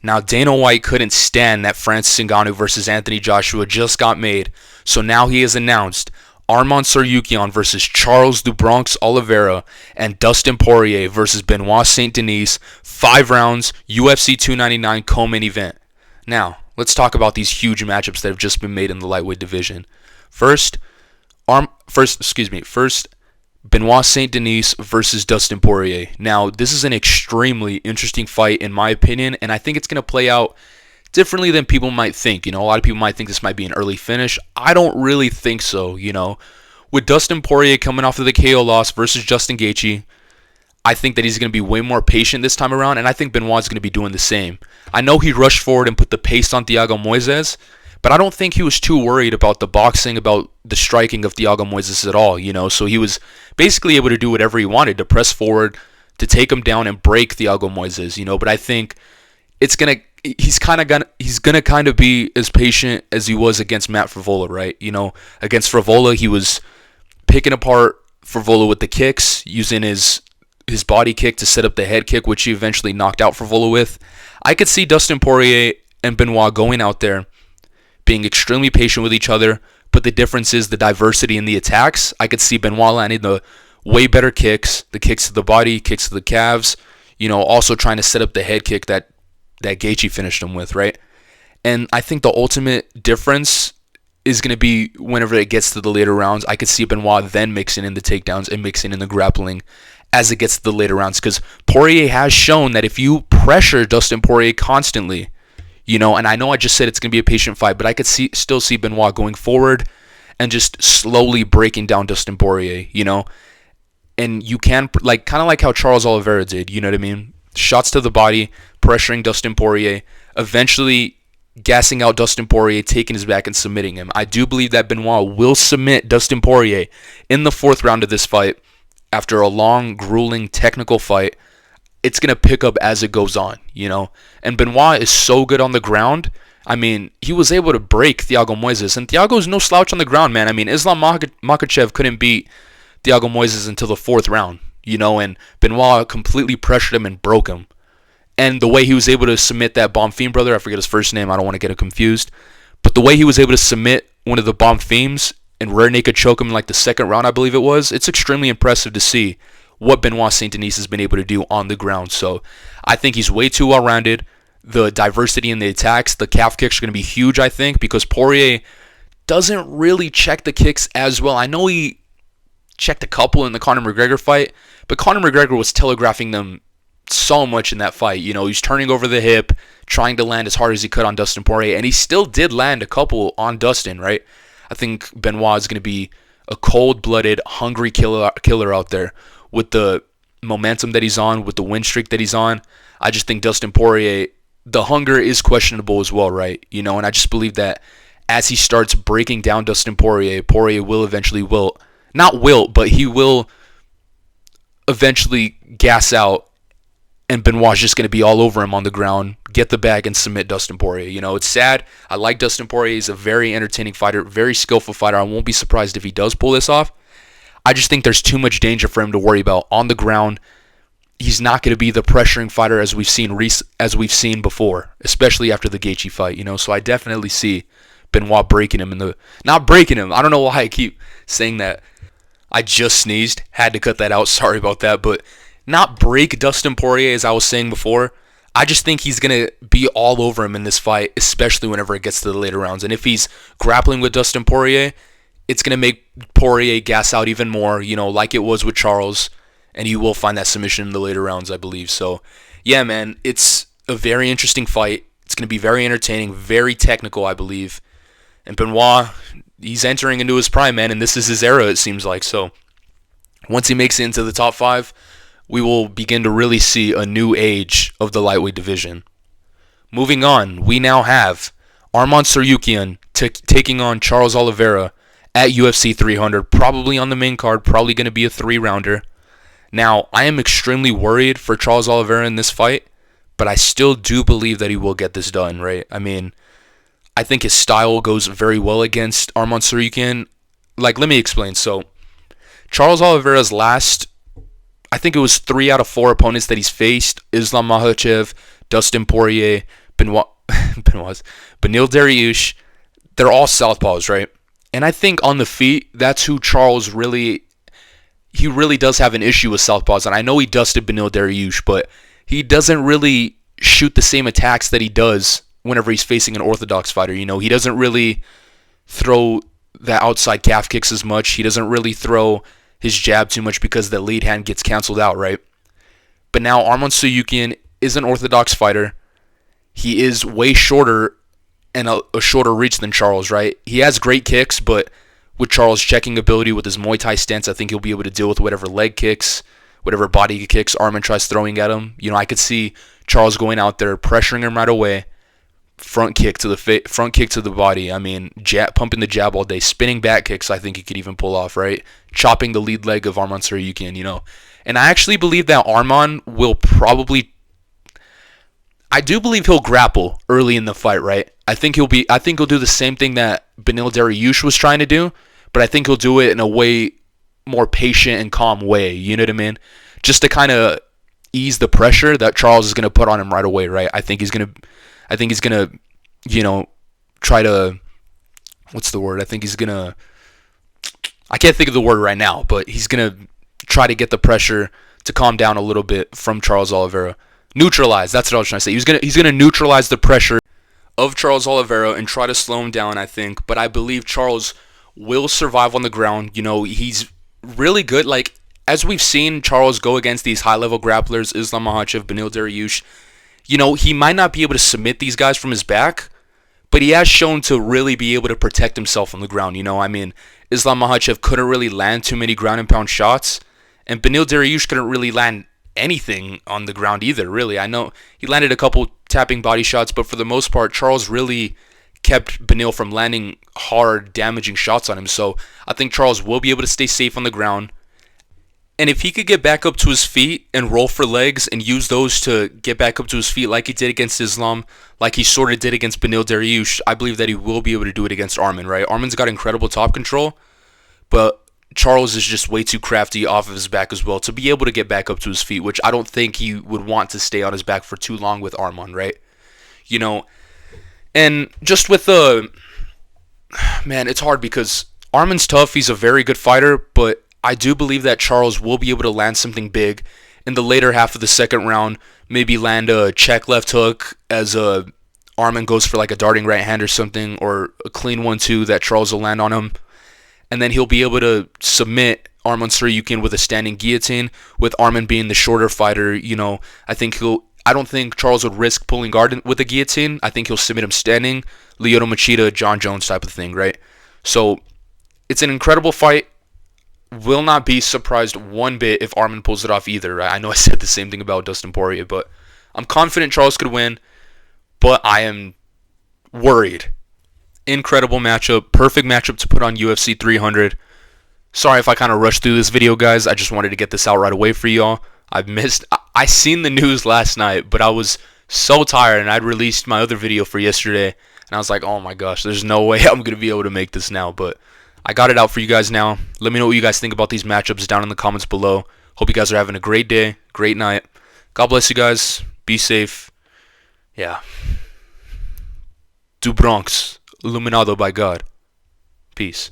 Now, Dana White couldn't stand that Francis Ngannou versus Anthony Joshua just got made, so now he has announced Arman Tsarukyan versus Charles do Bronx Oliveira and Dustin Poirier versus Benoit Saint Denis, 5 rounds, UFC 299 co-main event. Now, let's talk about these huge matchups that have just been made in the lightweight division. First, Benoit Saint Denis versus Dustin Poirier. Now, this is an extremely interesting fight in my opinion, and I think it's going to play out differently than people might think. A lot of people might think this might be an early finish. I don't really think so, With Dustin Poirier coming off of the KO loss versus Justin Gaethje, I think that he's going to be way more patient this time around, and I think Benoit's going to be doing the same. I know he rushed forward and put the pace on Thiago Moises, but I don't think he was too worried about the boxing, about the striking of Thiago Moises at all, So he was basically able to do whatever he wanted, to press forward, to take him down and break Thiago Moises, But I think he's gonna kind of be as patient as he was against Matt Frevola, right? Against Frevola, he was picking apart Frevola with the kicks, using his body kick to set up the head kick, which he eventually knocked out Frevola with. I could see Dustin Poirier and Benoit going out there, being extremely patient with each other, but the difference is the diversity in the attacks. I could see Benoit landing the way better kicks, the kicks to the body, kicks to the calves, also trying to set up the head kick that Gaethje finished him with, right? And I think the ultimate difference is going to be whenever it gets to the later rounds. I could see Benoit then mixing in the takedowns and mixing in the grappling as it gets to the later rounds, because Poirier has shown that if you pressure Dustin Poirier constantly, and I know I just said it's going to be a patient fight, but I could still see Benoit going forward and just slowly breaking down Dustin Poirier, and you can, kind of like how Charles Oliveira did, you know what I mean? Shots to the body, pressuring Dustin Poirier, eventually gassing out Dustin Poirier, taking his back and submitting him. I do believe that Benoit will submit Dustin Poirier in the 4th round of this fight. After a long, grueling, technical fight, it's going to pick up as it goes on, And Benoit is so good on the ground. I mean, he was able to break Thiago Moises, and Thiago's no slouch on the ground, man. I mean, Islam Makhachev couldn't beat Thiago Moises until the 4th round, and Benoit completely pressured him and broke him. And the way he was able to submit that Bonfim brother, I forget his first name, I don't want to get him confused, but the way he was able to submit one of the Bonfims and rear naked choke him in the 2nd round, I believe it was, it's extremely impressive to see what Benoit Saint Denis has been able to do on the ground. So I think he's way too well-rounded. The diversity in the attacks, the calf kicks are going to be huge, I think, because Poirier doesn't really check the kicks as well. I know he checked a couple in the Conor McGregor fight, but Conor McGregor was telegraphing them so much in that fight. He's turning over the hip, trying to land as hard as he could on Dustin Poirier, and he still did land a couple on Dustin, right? I think Benoit is going to be a cold-blooded, hungry killer out there with the momentum that he's on, with the win streak that he's on. I just think Dustin Poirier, the hunger is questionable as well, right? And I just believe that as he starts breaking down Dustin Poirier, Poirier will eventually but he will eventually gas out, and Benoit's just going to be all over him on the ground, get the bag, and submit Dustin Poirier. It's sad. I like Dustin Poirier. He's a very entertaining fighter, very skillful fighter. I won't be surprised if he does pull this off. I just think there's too much danger for him to worry about on the ground. He's not going to be the pressuring fighter as we've seen before, especially after the Gaethje fight. So I definitely see Benoit breaking him not breaking him. I don't know why I keep saying that. I just sneezed. Had to cut that out. Sorry about that, but not break Dustin Poirier, as I was saying before. I just think he's going to be all over him in this fight, especially whenever it gets to the later rounds. And if he's grappling with Dustin Poirier, it's going to make Poirier gas out even more, like it was with Charles. And he will find that submission in the later rounds, I believe. So, yeah, man, it's a very interesting fight. It's going to be very entertaining, very technical, I believe. And Benoit, he's entering into his prime, man, and this is his era, it seems like. So, once he makes it into the top 5, we will begin to really see a new age of the lightweight division. Moving on, we now have Arman Tsarukyan taking on Charles Oliveira at UFC 300, probably on the main card, probably going to be a 3-rounder. Now, I am extremely worried for Charles Oliveira in this fight, but I still do believe that he will get this done, right? I mean, I think his style goes very well against Arman Tsarukyan. Let me explain. So, Charles Oliveira's last, I think it was 3 out of 4 opponents that he's faced, Islam Makhachev, Dustin Poirier, Benoit, Benil Dariush, they're all southpaws, right? And I think on the feet, that's who Charles really, he really does have an issue with southpaws. And I know he dusted Benil Dariush, but he doesn't really shoot the same attacks that he does whenever he's facing an orthodox fighter. You know, he doesn't really throw the outside calf kicks as much. He doesn't really throw his jab too much because the lead hand gets canceled out, right? But now Arman Tsarukyan is an orthodox fighter. He is way shorter and a shorter reach than Charles, right? He has great kicks, but with Charles' checking ability, with his Muay Thai stance, I think he'll be able to deal with whatever leg kicks, whatever body kicks Arman tries throwing at him. You know, I could see Charles going out there, pressuring him right away, front kick to the body. I mean, pumping the jab all day, spinning back kicks. I think he could even pull off, right? Chopping the lead leg of Arman Tsarukyan, you know. And I actually believe that Arman will probably. I do believe he'll grapple early in the fight, right? I think he'll do the same thing that Benil Dariush was trying to do, but I think he'll do it in a way more patient and calm way. You know what I mean? Just to kind of ease the pressure that Charles is going to put on him right away, right? I think he's gonna, you know, try to. What's the word? I can't think of the word right now, but he's gonna try to get the pressure to calm down a little bit from Charles Oliveira. Neutralize. That's what I was trying to say. He's gonna neutralize the pressure of Charles Oliveira and try to slow him down, I think. But I believe Charles will survive on the ground. You know, he's really good. Like, as we've seen Charles go against these high-level grapplers, Islam Makhachev, Benil Dariush, you know, he might not be able to submit these guys from his back, but he has shown to really be able to protect himself on the ground. You know, I mean, Islam Makhachev couldn't really land too many ground and pound shots, and Benil Dariush couldn't really land anything on the ground either, really. I know he landed a couple tapping body shots, but for the most part, Charles really kept Benil from landing hard, damaging shots on him. So I think Charles will be able to stay safe on the ground. And if he could get back up to his feet and roll for legs and use those to get back up to his feet like he did against Islam, like he sort of did against Benil Dariush, I believe that he will be able to do it against Arman, right? Arman's got incredible top control, but Charles is just way too crafty off of his back as well to be able to get back up to his feet, which I don't think he would want to stay on his back for too long with Arman, right? You know, and just with man, it's hard because Arman's tough. He's a very good fighter, but I do believe that Charles will be able to land something big in the later half of the second round, maybe land a check left hook as Arman goes for like a darting right hand or something, or a clean 1-2 that Charles will land on him. And then he'll be able to submit Arman Tsarukyan with a standing guillotine, with Arman being the shorter fighter. You know, I don't think Charles would risk pulling guard with a guillotine. I think he'll submit him standing, Lyoto Machida, John Jones type of thing, right? So it's an incredible fight. Will not be surprised one bit if Arman pulls it off either, right? I know I said the same thing about Dustin Poirier, but I'm confident Charles could win, but I am worried. Incredible matchup. Perfect matchup to put on UFC 300. Sorry if I kind of rushed through this video, guys. I just wanted to get this out right away for y'all. I seen the news last night, but I was so tired, and I'd released my other video for yesterday, and I was like, oh my gosh, there's no way I'm going to be able to make this now, but I got it out for you guys now. Let me know what you guys think about these matchups down in the comments below. Hope you guys are having a great day, great night. God bless you guys. Be safe. Yeah. Du Bronx. Illuminado by God. Peace.